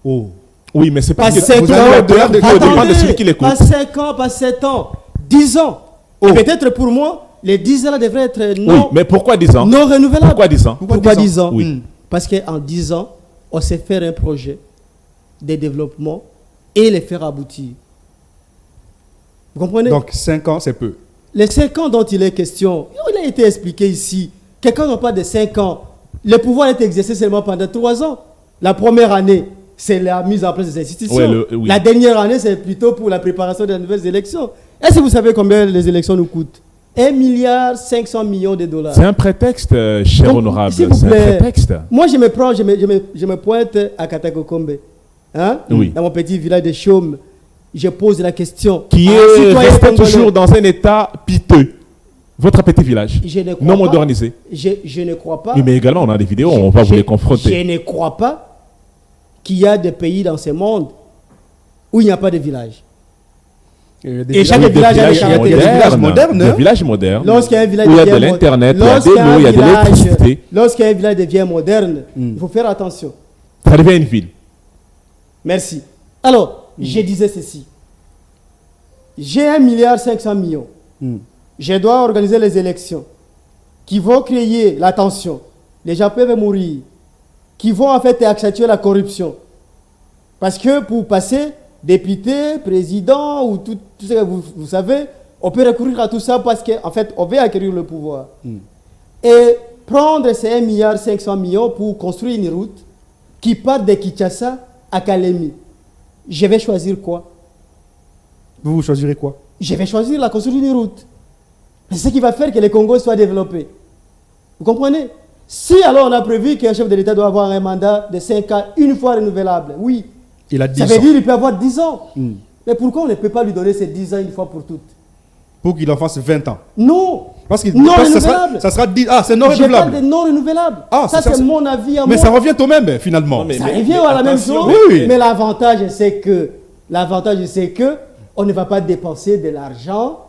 Oh. Oui, mais c'est pas 5 ans. Dépend de celui qui l'écoute. Pas 5 ans, pas 7 ans, 10 ans. Et peut-être pour moi, les 10 ans là devraient être non. Oui, mais pourquoi 10 ans? Non renouvelables. Pourquoi 10 ans? Pourquoi 10 ans? Oui. Parce qu'en 10 ans, on sait faire un projet de développement et le faire aboutir. Vous comprenez? Donc 5 ans, c'est peu. Les 5 ans dont il est question, il a été expliqué ici. Quelqu'un n'a pas de 5 ans. Le pouvoir est exercé seulement pendant 3 ans. La première année, c'est la mise en place des institutions. La dernière année, c'est plutôt pour la préparation des nouvelles élections. Est-ce que vous savez combien les élections nous coûtent? 1,5 milliard de dollars. C'est un prétexte, cher donc, honorable. C'est un prétexte. Moi, je me pointe à Katakokombe, dans mon petit village de Chaume. Je pose la question. Qui est resté toujours dans un état piteux. Votre petit village. Non modernisé. Je ne crois pas. Oui, mais également, on a des vidéos, on va vous les confronter. Je ne crois pas qu'il y a des pays dans ce monde où il n'y a pas de village. Et chaque village a des villages modernes. Des villages modernes. Lorsqu'il y a un village où il y a de l'internet, il y a de l'eau, il y a de l'électricité. Lorsqu'il y a un village devient moderne, il faut faire attention. Ça devient une ville. Merci. Alors, je disais ceci. J'ai 1,5 milliard. Je dois organiser les élections qui vont créer la tension. Les gens peuvent mourir. Qui vont en fait accentuer la corruption. Parce que pour passer député, président ou tout ce que vous savez, on peut recourir à tout ça parce qu'en fait, on veut acquérir le pouvoir. Et prendre ces 1,5 milliard pour construire une route qui part de Kinshasa à Kalemi. Je vais choisir quoi? Vous choisirez quoi? Je vais choisir la construction d'une route. C'est ce qui va faire que le Congo soit développé. Vous comprenez? Si alors on a prévu qu'un chef de l'État doit avoir un mandat de 5 ans, une fois renouvelable, oui. Il a 10 ça veut ans. dire qu'il peut avoir 10 ans. Mais pourquoi on ne peut pas lui donner ces 10 ans une fois pour toutes? Pour qu'il en fasse 20 ans. Non. Parce que non renouvelable. Ça sera 10. Ah, c'est non renouvelable. Je parle de non renouvelable. Ah, ça c'est mon avis à moi. Mais ça revient au même finalement. Ça revient à la même chose. Oui. Mais l'avantage c'est que on ne va pas dépenser de l'argent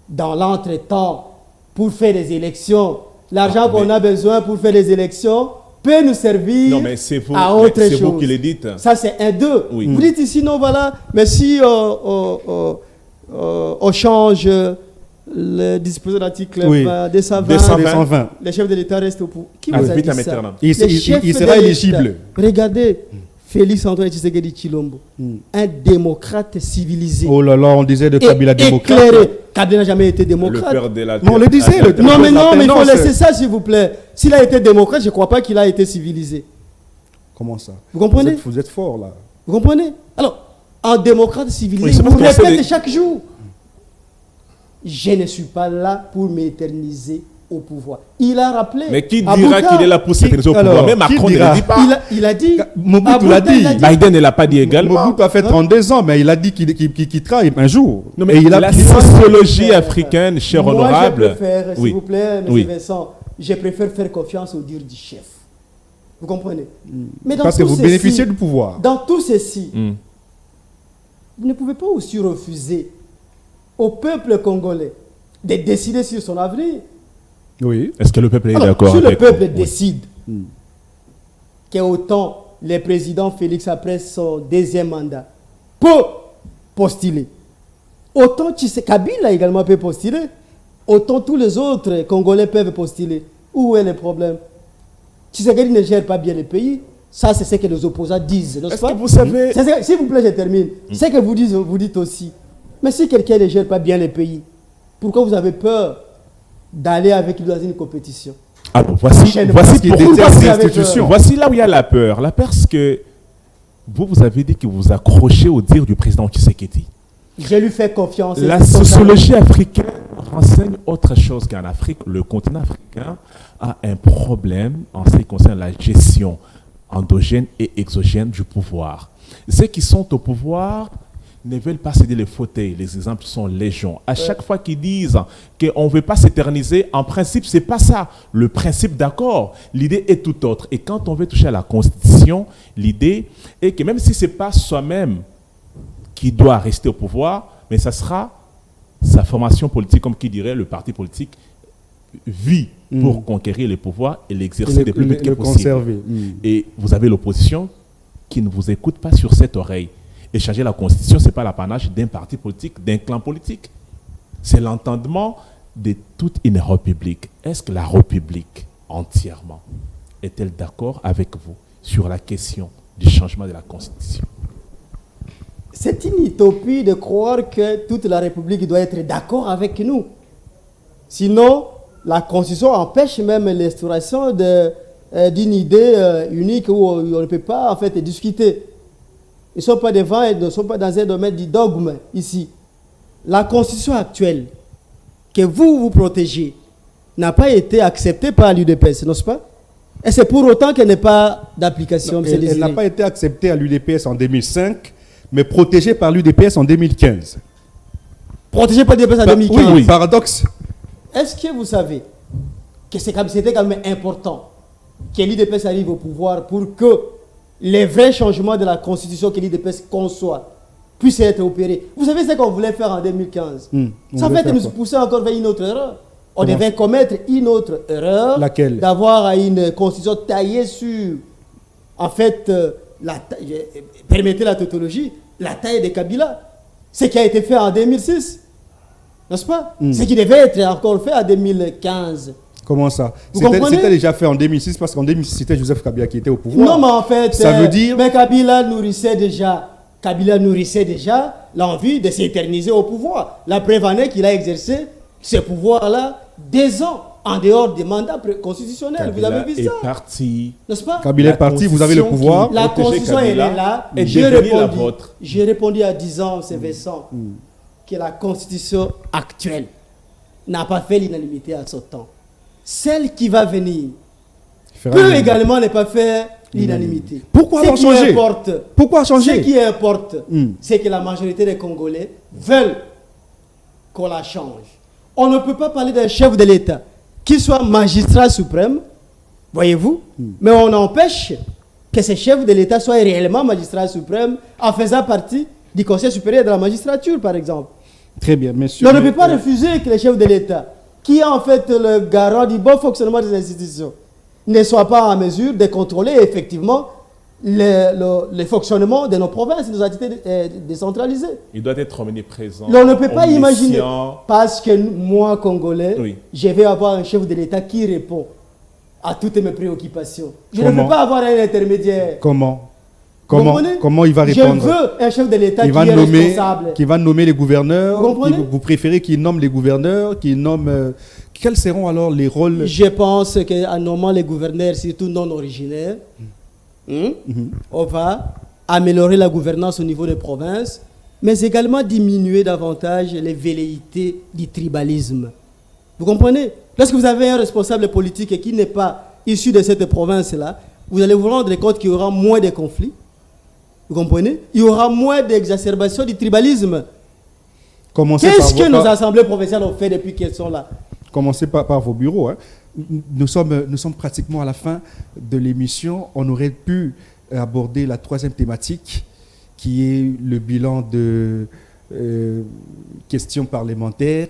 dans l'entretemps pour faire des élections. L'argent qu'on a besoin pour faire des élections peut nous servir à autre chose. C'est vous qui le dites. Ça, c'est un deux. Oui. Vous dites ici, non, voilà, mais si on change le dispositif de l'article 220, le chef de l'État reste au pouvoir. Qui vous a dit ça? Il sera éligible. Regardez, Félix Antoine Tshisekedi Tshilombo, un démocrate civilisé. Oh là là, on disait de Kabila démocrate. Éclairé. Kabila n'a jamais été démocrate. Le père de la Non, on le disait. Non, mais il faut laisser ça, s'il vous plaît. S'il a été démocrate, je ne crois pas qu'il a été civilisé. Comment ça? Vous comprenez? Vous êtes fort, là. Vous comprenez? Alors, un démocrate civilisé, Oui, vous répétez chaque jour. Je ne suis pas là pour m'éterniser au pouvoir. Il a rappelé. Mais qui dira qu'il est là pour s'éterniser au pouvoir? Même Macron ne le dit pas. Il a dit. Mobutu l'a dit. Biden ne l'a pas dit également. Mobutu a fait 32 ans, mais il a dit qu'il travaille un jour. Non, mais et la sociologie africaine, cher honorable. Moi, je préfère, s'il vous plaît, M. Vincent, je préfère faire confiance au dire du chef. Vous comprenez? Mais parce que vous bénéficiez du pouvoir. Dans tout ceci, vous ne pouvez pas aussi refuser au peuple congolais de décider sur son avenir. Oui. Est-ce que le peuple est d'accord avec vous? Si le peuple vous? décide qu'autant le président Félix, après son deuxième mandat, peut postuler, autant Kabila également peut postuler, autant tous les autres Congolais peuvent postuler. Où est le problème? Tshisekedi ne gère pas bien le pays. Ça, c'est ce que les opposants disent. Est-ce que vous savez... S'il vous plaît, je termine. C'est ce que vous dites aussi. Mais si quelqu'un ne gère pas bien le pays, pourquoi vous avez peur d'aller avec lui dans une compétition? Alors, voici là où il y a la peur. La peur, c'est que vous avez dit que vous accrochez au dire du président Tshisekedi. Je lui fais confiance. La sociologie africaine renseigne autre chose qu'en Afrique. Le continent africain a un problème en ce qui concerne la gestion endogène et exogène du pouvoir. Ceux qui sont au pouvoir ne veulent pas céder les fauteuils. Les exemples sont légion. À chaque fois qu'ils disent qu'on ne veut pas s'éterniser, en principe, ce n'est pas ça. Le principe, d'accord, l'idée est tout autre. Et quand on veut toucher à la Constitution, l'idée est que même si ce n'est pas soi-même qui doit rester au pouvoir, mais ça sera sa formation politique, comme qui dirait le parti politique, vit pour conquérir les pouvoirs et l'exercer le plus vite que possible. Et vous avez l'opposition qui ne vous écoute pas sur cette oreille. Et changer la Constitution, ce n'est pas l'apanage d'un parti politique, d'un clan politique. C'est l'entendement de toute une république. Est-ce que la république entièrement est-elle d'accord avec vous sur la question du changement de la Constitution? C'est une utopie de croire que toute la République doit être d'accord avec nous. Sinon, la Constitution empêche même l'instauration d'une idée unique où on ne peut pas en fait discuter. Ils ne sont pas devant et ne sont pas dans un domaine du dogme ici. La Constitution actuelle que vous protégez n'a pas été acceptée par l'UDPS, n'est-ce pas? Et c'est pour autant qu'elle n'est pas d'application. Elle n'a pas été acceptée à l'UDPS en 2005, mais protégée par l'UDPS en 2015. Protégée par l'UDPS en 2015? Oui, paradoxe. Est-ce que vous savez que c'était quand même important que l'UDPS arrive au pouvoir pour que les vrais changements de la Constitution que l'UDPS conçoit puissent être opérés? Vous savez ce qu'on voulait faire en 2015? Ça va nous pousser encore vers une autre erreur. On devait commettre une autre erreur. Laquelle? D'avoir une Constitution taillée sur, en fait, permettez la tautologie, la taille de Kabila. Ce qui a été fait en 2006. N'est-ce pas? Ce qui devait être encore fait en 2015. Comment ça? C'était déjà fait en 2006 parce qu'en 2006, c'était Joseph Kabila qui était au pouvoir. Non, mais en fait, ça veut dire... Mais Kabila nourrissait déjà l'envie de s'éterniser au pouvoir. La preuve en est qu'il a exercé ce pouvoir-là 2 ans en dehors des mandats constitutionnels. Kabila, vous avez vu ça? Est parti. N'est-ce pas? Kabila est parti, vous avez le pouvoir. La Constitution, elle est là. J'ai répondu à 10 ans, c'est Vincent, que la Constitution actuelle n'a pas fait l'unanimité à son temps. Celle qui va venir peut également ne pas faire l'unanimité. Pourquoi changer? Pourquoi changer? Ce qui importe, c'est que la majorité des Congolais veulent qu'on la change. On ne peut pas parler d'un chef de l'État qui soit magistrat suprême, voyez-vous, mais on empêche que ce chef de l'État soit réellement magistrat suprême en faisant partie du Conseil supérieur de la magistrature, par exemple. Très bien, monsieur. On ne peut pas refuser que le chef de l'État, qui est en fait le garant du bon fonctionnement des institutions, ne soit pas en mesure de contrôler effectivement le fonctionnement de nos provinces, de nos entités décentralisées. Il doit être omniprésent. On ne peut pas imaginer, parce que moi, Congolais, je vais avoir un chef de l'État qui répond à toutes mes préoccupations. Je ne peux pas avoir un intermédiaire. Comment? Comment il va répondre? Je veux un chef de l'État qui est responsable. Qui va nommer les gouverneurs. Vous préférez qu'il nomme les gouverneurs, qu'il nomme... Quels seront alors les rôles? Je pense qu'en nommant les gouverneurs, surtout non originaires, on va améliorer la gouvernance au niveau des provinces, mais également diminuer davantage les velléités du tribalisme. Vous comprenez? Lorsque vous avez un responsable politique qui n'est pas issu de cette province-là, vous allez vous rendre compte qu'il y aura moins de conflits. Vous comprenez? Il y aura moins d'exacerbation du tribalisme. Qu'est-ce que nos assemblées provinciales ont fait depuis qu'elles sont là? Commencez par vos bureaux. Hein. Nous sommes pratiquement à la fin de l'émission. On aurait pu aborder la troisième thématique, qui est le bilan de questions parlementaires.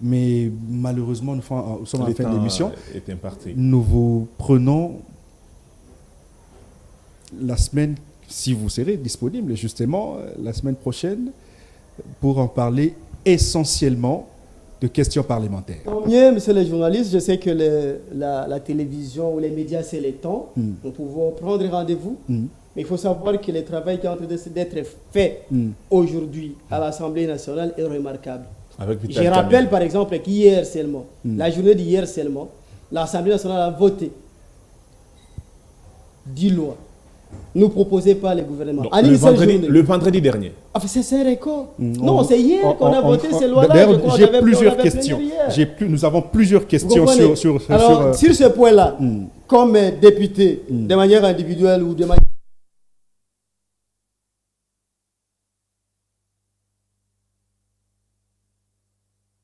Mais malheureusement, nous sommes à la fin de l'émission. Nous vous prenons la semaine, si vous serez disponible, justement, la semaine prochaine, pour en parler essentiellement de questions parlementaires. Tant mieux, monsieur le journaliste, je sais que la télévision ou les médias, c'est le temps. Nous pouvons prendre rendez-vous. Mais il faut savoir que le travail qui est en train d'être fait aujourd'hui à l'Assemblée nationale est remarquable. Je rappelle par exemple qu'hier seulement, la journée d'hier seulement, l'Assemblée nationale a voté 10 lois. Nous proposées par le gouvernement. Donc, le vendredi dernier. Ah, c'est un record. Non, c'est hier qu'on a voté ces lois-là. D'ailleurs, j'ai plusieurs questions. Nous avons plusieurs questions sur ce point-là. Comme député, de manière individuelle ou de manière